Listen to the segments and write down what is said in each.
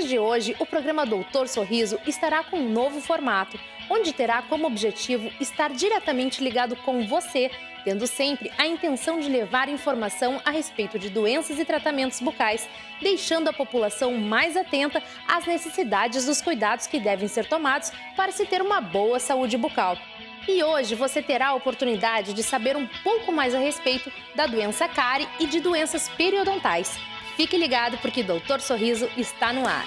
partir de hoje, o programa Doutor Sorriso estará com um novo formato, onde terá como objetivo estar diretamente ligado com você, tendo sempre a intenção de levar informação a respeito de doenças e tratamentos bucais, deixando a população mais atenta às necessidades dos cuidados que devem ser tomados para se ter uma boa saúde bucal. E hoje você terá a oportunidade de saber um pouco mais a respeito da doença cárie e de doenças periodontais. Fique ligado porque Doutor Sorriso está no ar.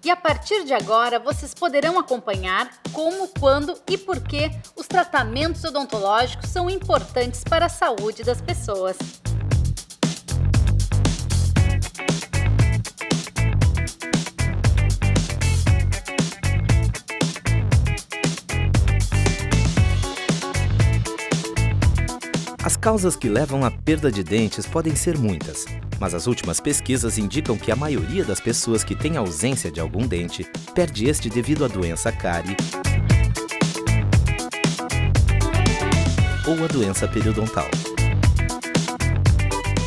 E a partir de agora, vocês poderão acompanhar como, quando e por que os tratamentos odontológicos são importantes para a saúde das pessoas. As causas que levam à perda de dentes podem ser muitas, mas as últimas pesquisas indicam que a maioria das pessoas que têm ausência de algum dente perde este devido à doença cárie ou à doença periodontal.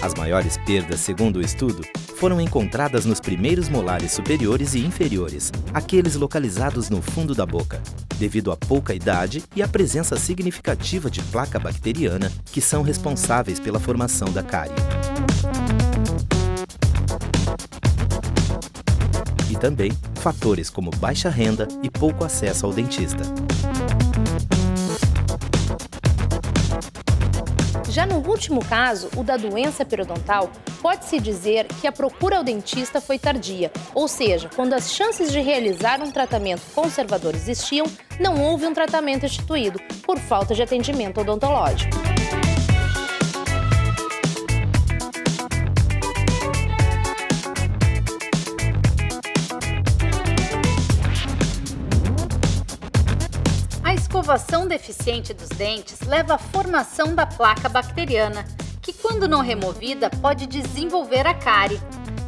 As maiores perdas, segundo o estudo, foram encontradas nos primeiros molares superiores e inferiores, aqueles localizados no fundo da boca, devido à pouca idade e à presença significativa de placa bacteriana que são responsáveis pela formação da cárie. E também fatores como baixa renda e pouco acesso ao dentista. Já no último caso, o da doença periodontal, pode-se dizer que a procura ao dentista foi tardia, ou seja, quando as chances de realizar um tratamento conservador existiam, não houve um tratamento instituído, por falta de atendimento odontológico. A escovação deficiente dos dentes leva à formação da placa bacteriana, que quando não removida pode desenvolver a cárie.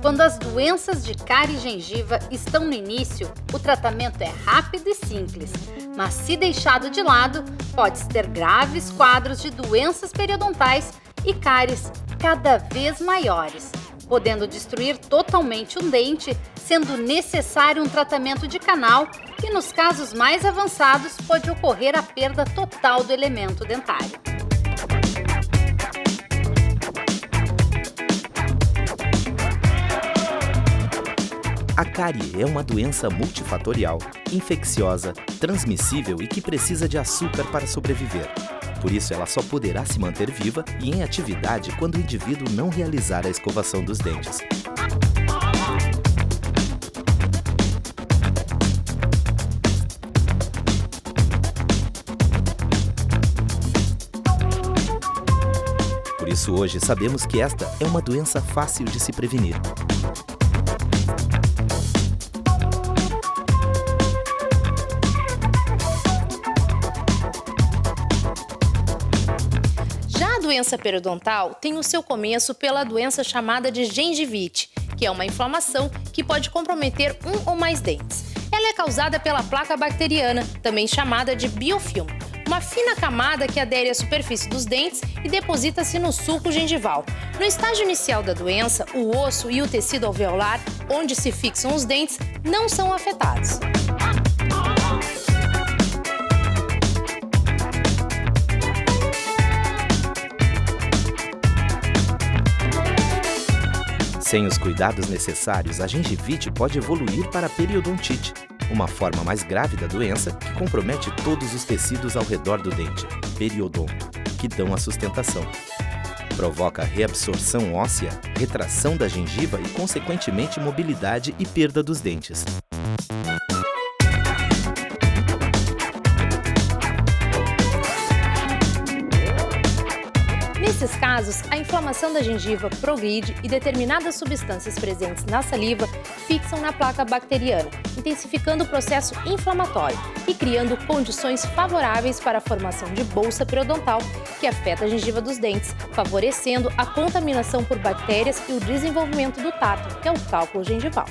Quando as doenças de cárie e gengiva estão no início, o tratamento é rápido e simples, mas se deixado de lado, pode ter graves quadros de doenças periodontais e cáries cada vez maiores, podendo destruir totalmente um dente, sendo necessário um tratamento de canal e, nos casos mais avançados, pode ocorrer a perda total do elemento dentário. A cárie é uma doença multifatorial, infecciosa, transmissível e que precisa de açúcar para sobreviver. Por isso, ela só poderá se manter viva e em atividade quando o indivíduo não realizar a escovação dos dentes. Por isso, hoje sabemos que esta é uma doença fácil de se prevenir. A doença periodontal tem o seu começo pela doença chamada de gengivite, que é uma inflamação que pode comprometer um ou mais dentes. Ela é causada pela placa bacteriana, também chamada de biofilme, uma fina camada que adere à superfície dos dentes e deposita-se no sulco gengival. No estágio inicial da doença, o osso e o tecido alveolar, onde se fixam os dentes, não são afetados. Sem os cuidados necessários, a gengivite pode evoluir para a periodontite, uma forma mais grave da doença que compromete todos os tecidos ao redor do dente, periodonto, que dão a sustentação. Provoca reabsorção óssea, retração da gengiva e, consequentemente, mobilidade e perda dos dentes. Nesses casos, a inflamação da gengiva progride e determinadas substâncias presentes na saliva fixam na placa bacteriana, intensificando o processo inflamatório e criando condições favoráveis para a formação de bolsa periodontal, que afeta a gengiva dos dentes, favorecendo a contaminação por bactérias e o desenvolvimento do tártaro, que é o cálculo gengival.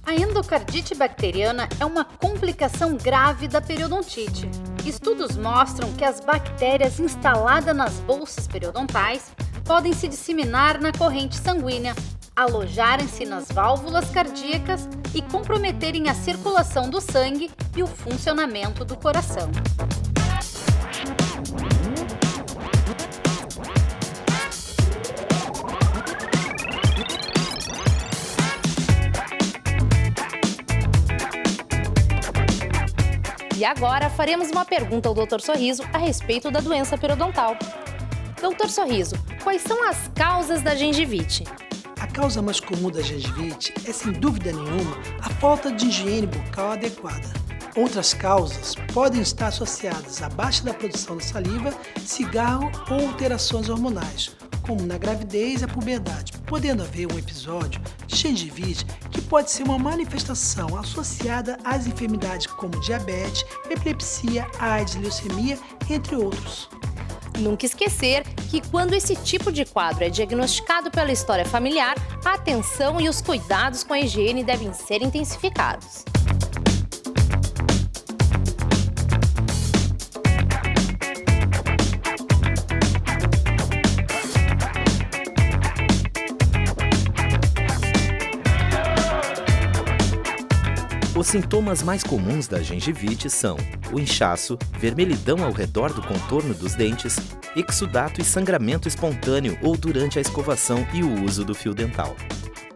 A endocardite bacteriana é uma complicação grave da periodontite. Estudos mostram que as bactérias instaladas nas bolsas periodontais podem se disseminar na corrente sanguínea, alojarem-se nas válvulas cardíacas e comprometerem a circulação do sangue e o funcionamento do coração. E agora faremos uma pergunta ao Dr. Sorriso a respeito da doença periodontal. Dr. Sorriso, quais são as causas da gengivite? A causa mais comum da gengivite é, sem dúvida nenhuma, a falta de higiene bucal adequada. Outras causas podem estar associadas à baixa da produção da saliva, cigarro ou alterações hormonais, como na gravidez e a puberdade, podendo haver um episódio de gengivite que pode ser uma manifestação associada às enfermidades como diabetes, epilepsia, AIDS, leucemia, entre outros. Nunca esquecer que quando esse tipo de quadro é diagnosticado pela história familiar, a atenção e os cuidados com a higiene devem ser intensificados. Os sintomas mais comuns da gengivite são o inchaço, vermelhidão ao redor do contorno dos dentes, exudato e sangramento espontâneo ou durante a escovação e o uso do fio dental.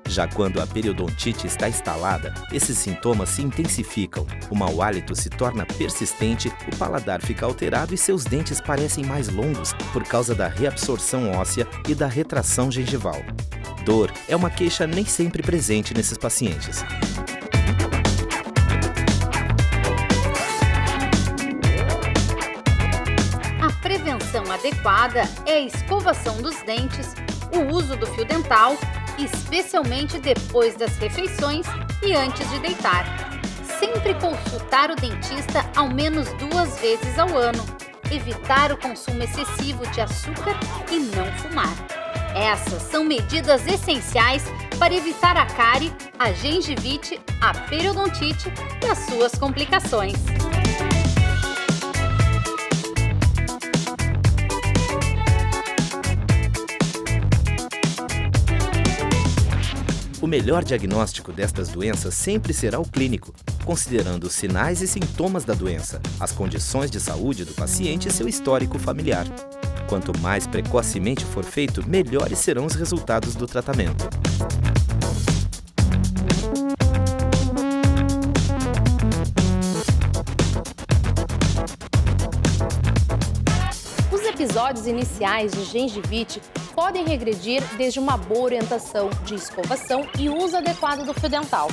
Já quando a periodontite está instalada, esses sintomas se intensificam, o mau hálito se torna persistente, o paladar fica alterado e seus dentes parecem mais longos por causa da reabsorção óssea e da retração gengival. Dor é uma queixa nem sempre presente nesses pacientes. A prevenção adequada é a escovação dos dentes, o uso do fio dental, especialmente depois das refeições e antes de deitar. Sempre consultar o dentista ao menos 2 vezes ao ano. Evitar o consumo excessivo de açúcar e não fumar. Essas são medidas essenciais para evitar a cárie, a gengivite, a periodontite e as suas complicações. O melhor diagnóstico destas doenças sempre será o clínico, considerando os sinais e sintomas da doença, as condições de saúde do paciente e seu histórico familiar. Quanto mais precocemente for feito, melhores serão os resultados do tratamento. Os episódios iniciais de gengivite podem regredir desde uma boa orientação de escovação e uso adequado do fio dental.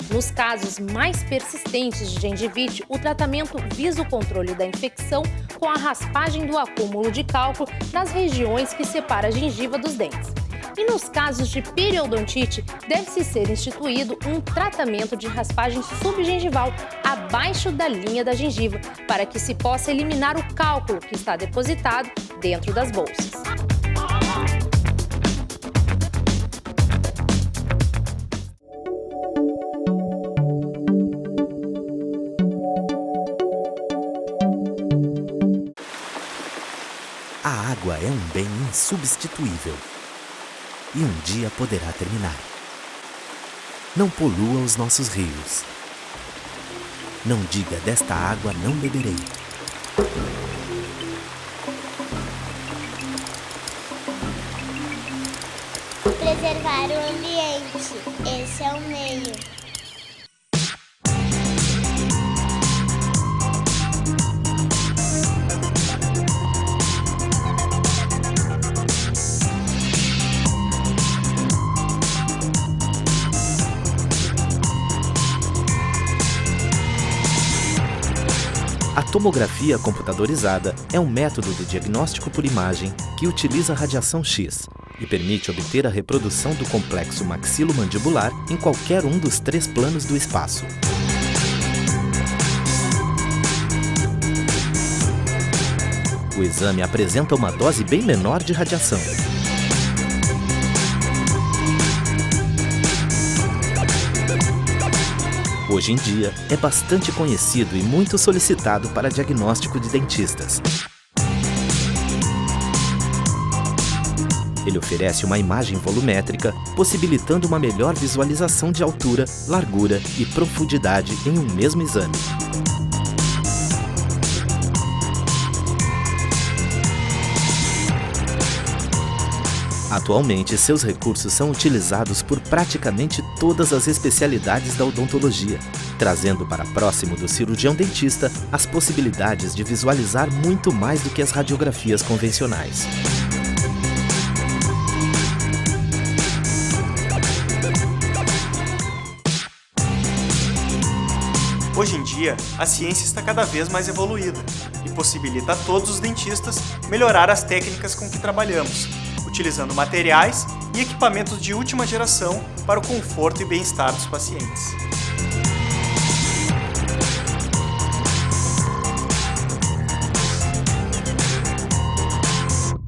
Nos casos mais persistentes de gengivite, o tratamento visa o controle da infecção com a raspagem do acúmulo de cálculo nas regiões que separam a gengiva dos dentes. E nos casos de periodontite, deve-se ser instituído um tratamento de raspagem subgengival abaixo da linha da gengiva, para que se possa eliminar o cálculo que está depositado dentro das bolsas. A água é um bem insubstituível e um dia poderá terminar. Não polua os nossos rios. Não diga desta água não beberei. Preservar o ambiente, esse é o meio. A tomografia computadorizada é um método de diagnóstico por imagem que utiliza radiação X e permite obter a reprodução do complexo maxilomandibular em qualquer um dos 3 planos do espaço. O exame apresenta uma dose bem menor de radiação. Hoje em dia, é bastante conhecido e muito solicitado para diagnóstico de dentistas. Ele oferece uma imagem volumétrica, possibilitando uma melhor visualização de altura, largura e profundidade em um mesmo exame. Atualmente, seus recursos são utilizados por praticamente todas as especialidades da odontologia, trazendo para próximo do cirurgião dentista as possibilidades de visualizar muito mais do que as radiografias convencionais. Hoje em dia, a ciência está cada vez mais evoluída e possibilita a todos os dentistas melhorar as técnicas com que trabalhamos, utilizando materiais e equipamentos de última geração para o conforto e bem-estar dos pacientes.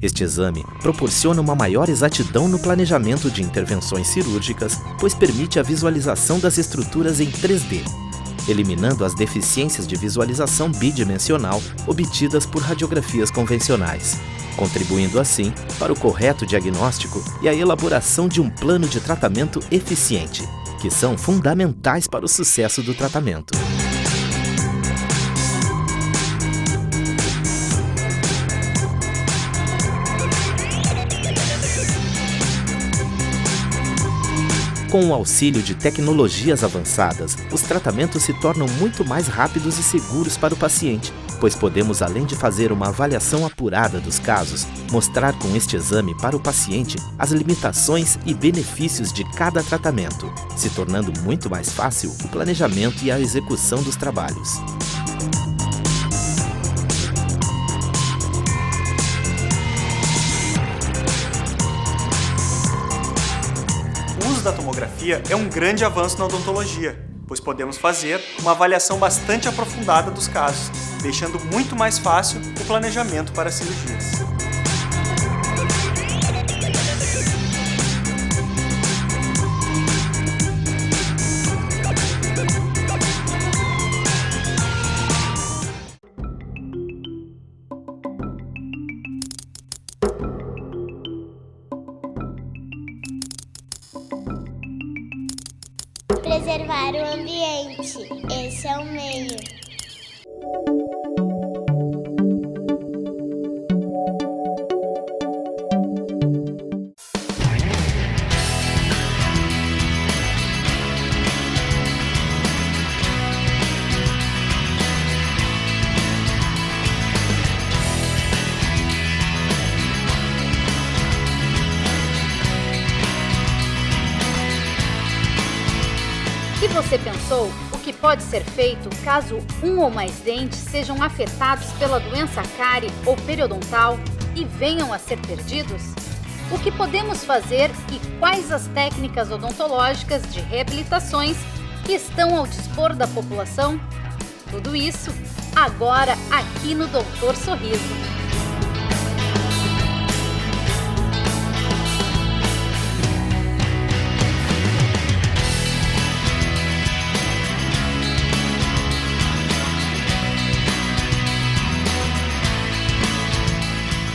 Este exame proporciona uma maior exatidão no planejamento de intervenções cirúrgicas, pois permite a visualização das estruturas em 3D, eliminando as deficiências de visualização bidimensional obtidas por radiografias convencionais, contribuindo assim para o correto diagnóstico e a elaboração de um plano de tratamento eficiente, que são fundamentais para o sucesso do tratamento. Com o auxílio de tecnologias avançadas, os tratamentos se tornam muito mais rápidos e seguros para o paciente, pois podemos, além de fazer uma avaliação apurada dos casos, mostrar com este exame para o paciente as limitações e benefícios de cada tratamento, se tornando muito mais fácil o planejamento e a execução dos trabalhos. O uso da tomografia é um grande avanço na odontologia, pois podemos fazer uma avaliação bastante aprofundada dos casos, deixando muito mais fácil o planejamento para as cirurgias. Preservar o ambiente, esse é o meio. E você pensou o que pode ser feito caso um ou mais dentes sejam afetados pela doença cárie ou periodontal e venham a ser perdidos? o que podemos fazer e quais as técnicas odontológicas de reabilitações que estão ao dispor da população? Tudo isso agora aqui no Doutor Sorriso.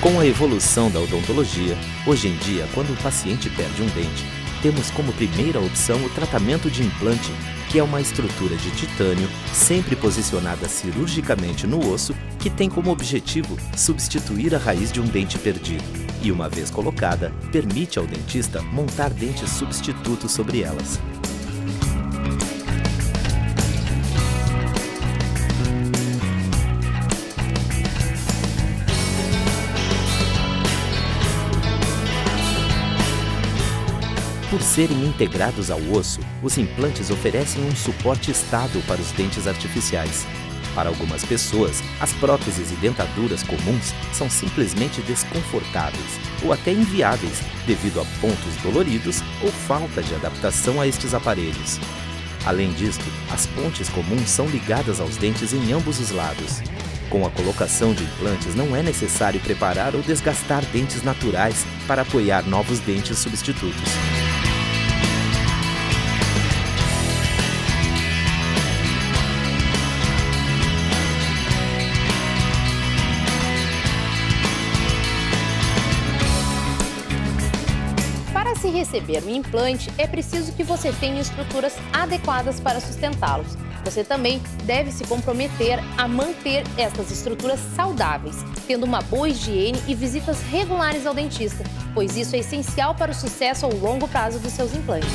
Com a evolução da odontologia, hoje em dia, quando o paciente perde um dente, temos como primeira opção o tratamento de implante, que é uma estrutura de titânio, sempre posicionada cirurgicamente no osso, que tem como objetivo substituir a raiz de um dente perdido. E uma vez colocada, permite ao dentista montar dentes substitutos sobre elas. Por serem integrados ao osso, os implantes oferecem um suporte estável para os dentes artificiais. Para algumas pessoas, as próteses e dentaduras comuns são simplesmente desconfortáveis ou até inviáveis devido a pontos doloridos ou falta de adaptação a estes aparelhos. Além disto, as pontes comuns são ligadas aos dentes em ambos os lados. Com a colocação de implantes, não é necessário preparar ou desgastar dentes naturais para apoiar novos dentes substitutos. Para se receber um implante, é preciso que você tenha estruturas adequadas para sustentá-los. Você também deve se comprometer a manter essas estruturas saudáveis, tendo uma boa higiene e visitas regulares ao dentista, pois isso é essencial para o sucesso ao longo prazo dos seus implantes.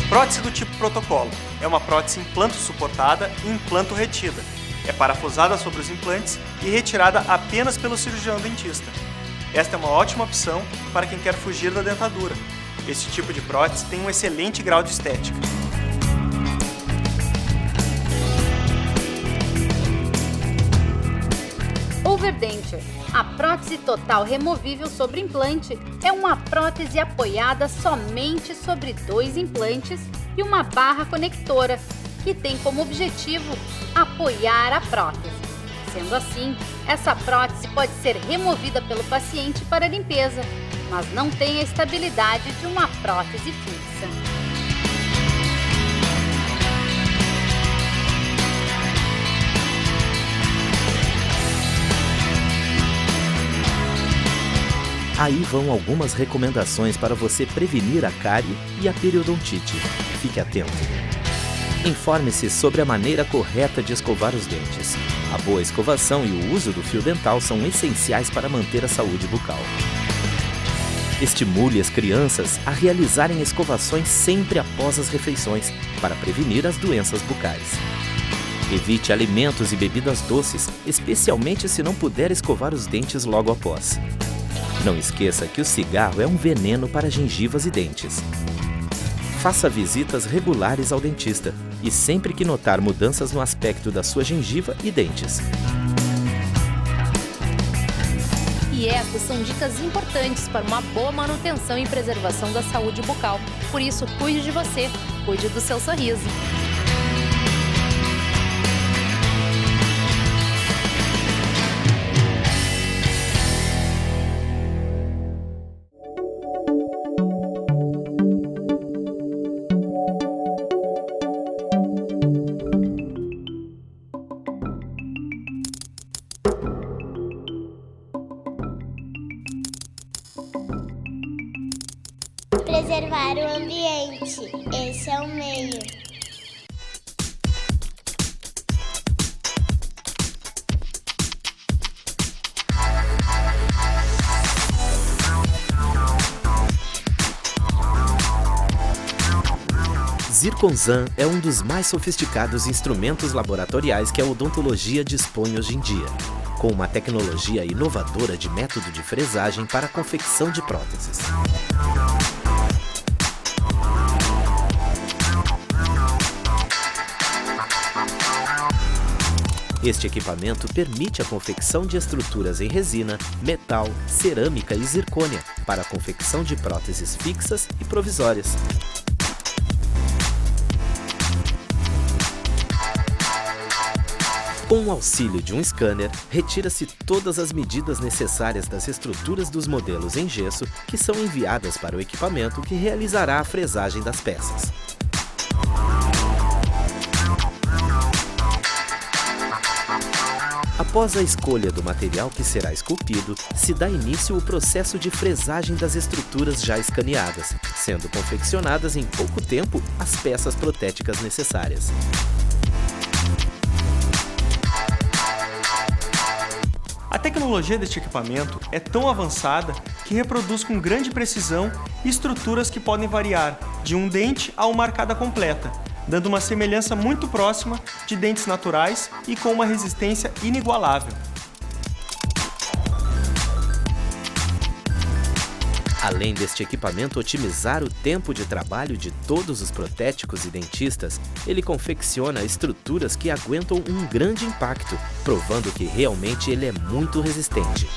Prótese do tipo protocolo. É uma prótese implanto suportada e implanto retida. É parafusada sobre os implantes e retirada apenas pelo cirurgião dentista. Esta é uma ótima opção para quem quer fugir da dentadura. Esse tipo de prótese tem um excelente grau de estética. Overdenture. A prótese total removível sobre implante é uma prótese apoiada somente sobre 2 implantes e uma barra conectora, que tem como objetivo apoiar a prótese. Sendo assim, essa prótese pode ser removida pelo paciente para limpeza, mas não tem a estabilidade de uma prótese fixa. Aí vão algumas recomendações para você prevenir a cárie e a periodontite. Fique atento. Informe-se sobre a maneira correta de escovar os dentes. A boa escovação e o uso do fio dental são essenciais para manter a saúde bucal. Estimule as crianças a realizarem escovações sempre após as refeições, para prevenir as doenças bucais. Evite alimentos e bebidas doces, especialmente se não puder escovar os dentes logo após. Não esqueça que o cigarro é um veneno para gengivas e dentes. Faça visitas regulares ao dentista e sempre que notar mudanças no aspecto da sua gengiva e dentes. E essas são dicas importantes para uma boa manutenção e preservação da saúde bucal. Por isso, cuide de você, cuide do seu sorriso. Preservar o ambiente, esse é o meio. Zirconzan é um dos mais sofisticados instrumentos laboratoriais que a odontologia dispõe hoje em dia, com uma tecnologia inovadora de método de fresagem para a confecção de próteses. Este equipamento permite a confecção de estruturas em resina, metal, cerâmica e zircônia para a confecção de próteses fixas e provisórias. Com o auxílio de um scanner, retira-se todas as medidas necessárias das estruturas dos modelos em gesso que são enviadas para o equipamento que realizará a fresagem das peças. Após a escolha do material que será esculpido, se dá início ao processo de fresagem das estruturas já escaneadas, sendo confeccionadas em pouco tempo as peças protéticas necessárias. A tecnologia deste equipamento é tão avançada que reproduz com grande precisão estruturas que podem variar de um dente a uma arcada completa, dando uma semelhança muito próxima de dentes naturais e com uma resistência inigualável. Além deste equipamento otimizar o tempo de trabalho de todos os protéticos e dentistas, ele confecciona estruturas que aguentam um grande impacto, provando que realmente ele é muito resistente.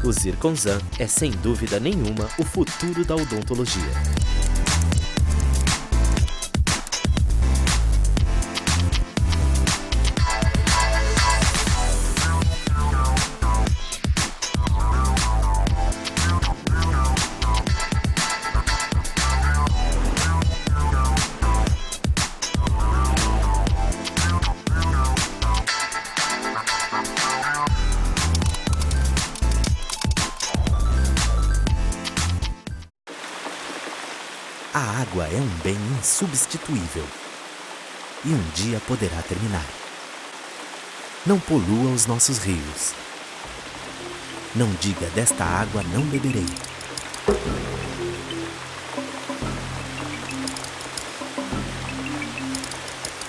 O Zirconzan é, sem dúvida nenhuma, o futuro da odontologia. A água é um bem insubstituível e um dia poderá terminar. Não polua os nossos rios. Não diga desta água não beberei.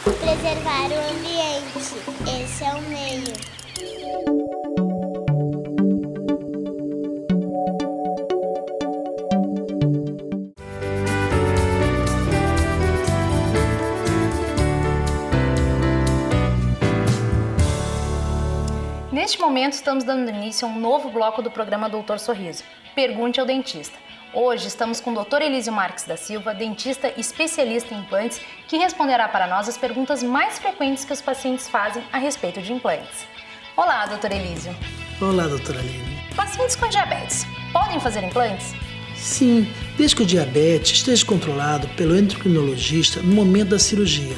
Preservar o ambiente, esse é o meio. Neste momento, estamos dando início a um novo bloco do programa Doutor Sorriso, Pergunte ao Dentista. Hoje estamos com o Dr. Elísio Marques da Silva, dentista especialista em implantes, que responderá para nós as perguntas mais frequentes que os pacientes fazem a respeito de implantes. Olá, Dr. Elísio. Olá, doutora Aline. Pacientes com diabetes podem fazer implantes? Sim, desde que o diabetes esteja controlado pelo endocrinologista no momento da cirurgia.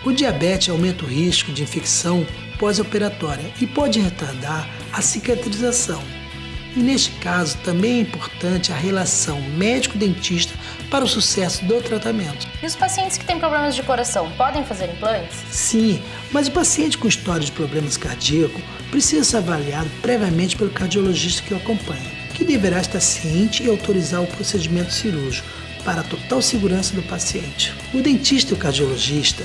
O diabetes aumenta o risco de infecção pós-operatória e pode retardar a cicatrização. E neste caso também é importante a relação médico-dentista para o sucesso do tratamento. E os pacientes que têm problemas de coração podem fazer implantes? Sim, mas o paciente com história de problemas cardíacos precisa ser avaliado previamente pelo cardiologista que o acompanha, que deverá estar ciente e autorizar o procedimento cirúrgico para a total segurança do paciente. O dentista e o cardiologista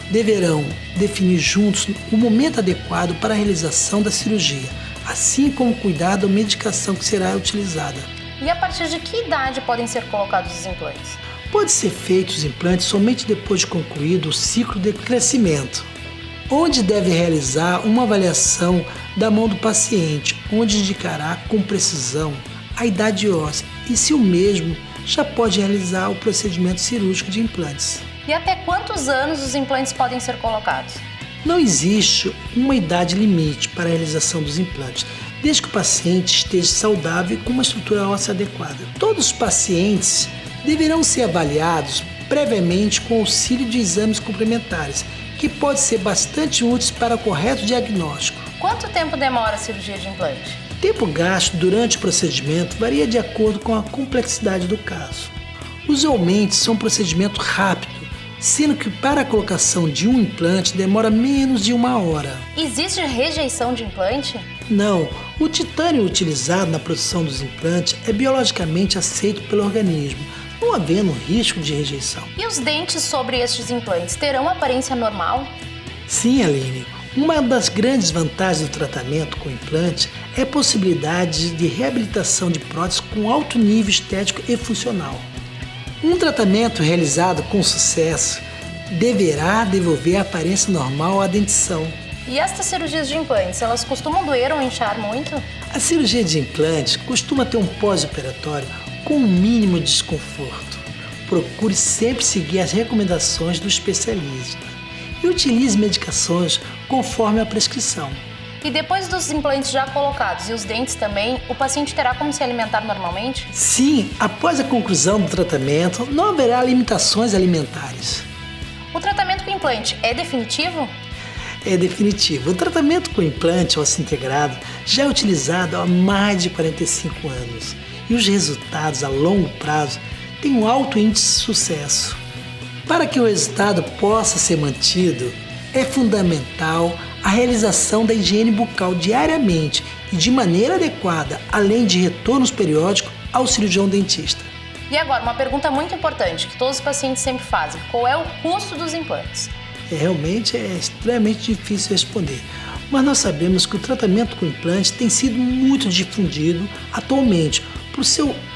deverão definir juntos o momento adequado para a realização da cirurgia, assim como cuidar da medicação que será utilizada. E a partir de que idade podem ser colocados os implantes? Pode ser feitos os implantes somente depois de concluído o ciclo de crescimento, onde deve realizar uma avaliação da mão do paciente, onde indicará com precisão a idade óssea e se o mesmo já pode realizar o procedimento cirúrgico de implantes. E até quantos anos os implantes podem ser colocados? Não existe uma idade limite para a realização dos implantes, desde que o paciente esteja saudável e com uma estrutura óssea adequada. Todos os pacientes deverão ser avaliados previamente com auxílio de exames complementares, que podem ser bastante úteis para o correto diagnóstico. Quanto tempo demora a cirurgia de implante? O tempo gasto durante o procedimento varia de acordo com a complexidade do caso. Usualmente são um procedimento rápido, sendo que para a colocação de um implante demora menos de 1 hora. Existe rejeição de implante? Não, o titânio utilizado na produção dos implantes é biologicamente aceito pelo organismo, não havendo risco de rejeição. E os dentes sobre estes implantes terão aparência normal? Sim, Aline. Uma das grandes vantagens do tratamento com implante é a possibilidade de reabilitação de próteses com alto nível estético e funcional. Um tratamento realizado com sucesso deverá devolver a aparência normal à dentição. E estas cirurgias de implantes, elas costumam doer ou inchar muito? A cirurgia de implantes costuma ter um pós-operatório com um mínimo de desconforto. Procure sempre seguir as recomendações do especialista e utilize medicações conforme a prescrição. E depois dos implantes já colocados e os dentes também, o paciente terá como se alimentar normalmente? Sim, após a conclusão do tratamento, não haverá limitações alimentares. O tratamento com implante é definitivo? É definitivo. O tratamento com implante osso integrado já é utilizado há mais de 45 anos e os resultados a longo prazo têm um alto índice de sucesso. Para que o resultado possa ser mantido, é fundamental a realização da higiene bucal diariamente e de maneira adequada, além de retornos periódicos ao cirurgião dentista. E agora, uma pergunta muito importante que todos os pacientes sempre fazem: qual é o custo dos implantes? Realmente é extremamente difícil responder, mas nós sabemos que o tratamento com implantes tem sido muito difundido atualmente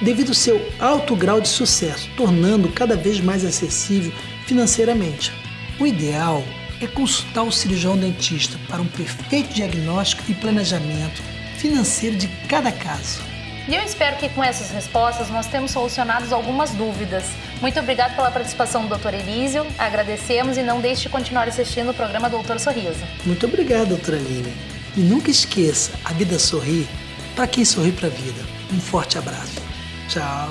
devido ao seu alto grau de sucesso, tornando cada vez mais acessível financeiramente. O ideal é consultar o cirurgião dentista para um perfeito diagnóstico e planejamento financeiro de cada caso. E eu espero que com essas respostas nós temos solucionado algumas dúvidas. Muito obrigada pela participação do Dr. Elísio, agradecemos e não deixe de continuar assistindo o programa Doutor Sorriso. Muito obrigado, doutora Aline. E nunca esqueça, a vida sorri para quem sorri para a vida. Um forte abraço. Tchau.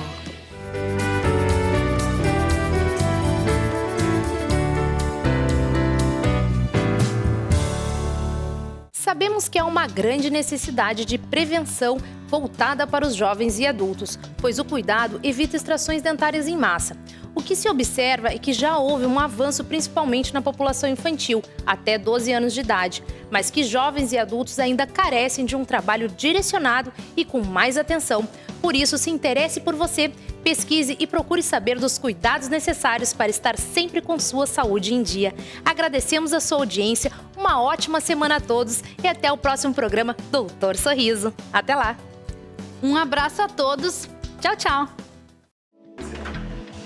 Sabemos que há uma grande necessidade de prevenção voltada para os jovens e adultos, pois o cuidado evita extrações dentárias em massa. O que se observa é que já houve um avanço principalmente na população infantil, até 12 anos de idade, mas que jovens e adultos ainda carecem de um trabalho direcionado e com mais atenção. Por isso, se interesse por você, pesquise e procure saber dos cuidados necessários para estar sempre com sua saúde em dia. Agradecemos a sua audiência, uma ótima semana a todos e até o próximo programa Doutor Sorriso. Até lá! Um abraço a todos. Tchau, tchau.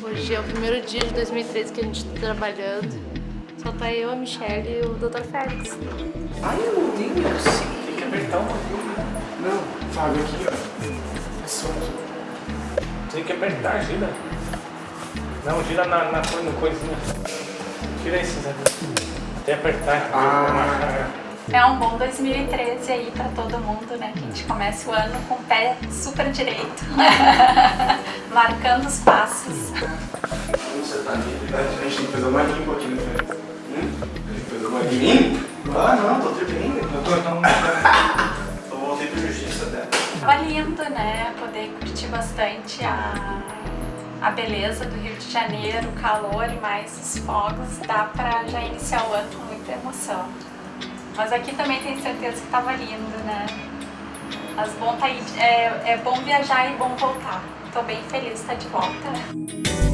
Hoje é o primeiro dia de 2013 que a gente está trabalhando. Só tá eu, a Michelle e o Dr. Félix. Ai, meu Deus! Tem que apertar um pouquinho. Não, Fábio, aqui, ó. É só aqui. Tem que apertar, gira. Não, gira no coisinha. Tira esse, Zé. Até apertar. É um bom 2013 aí pra todo mundo, né? Que a gente começa o ano com o pé super direito. Marcando os passos. Você tá ali, a gente tem que fazer uma limpa aqui no pé. Tem que fazer uma limpa? Ah, não, tô tremendo. Eu voltei pro jiu-jitsu até. Tava lindo, né? Poder curtir bastante a beleza do Rio de Janeiro, o calor e mais os fogos. Dá pra já iniciar o ano com muita emoção. Mas aqui também tenho certeza que tava lindo, né? Mas bom tá aí, é bom viajar e bom voltar. Tô bem feliz de estar de volta.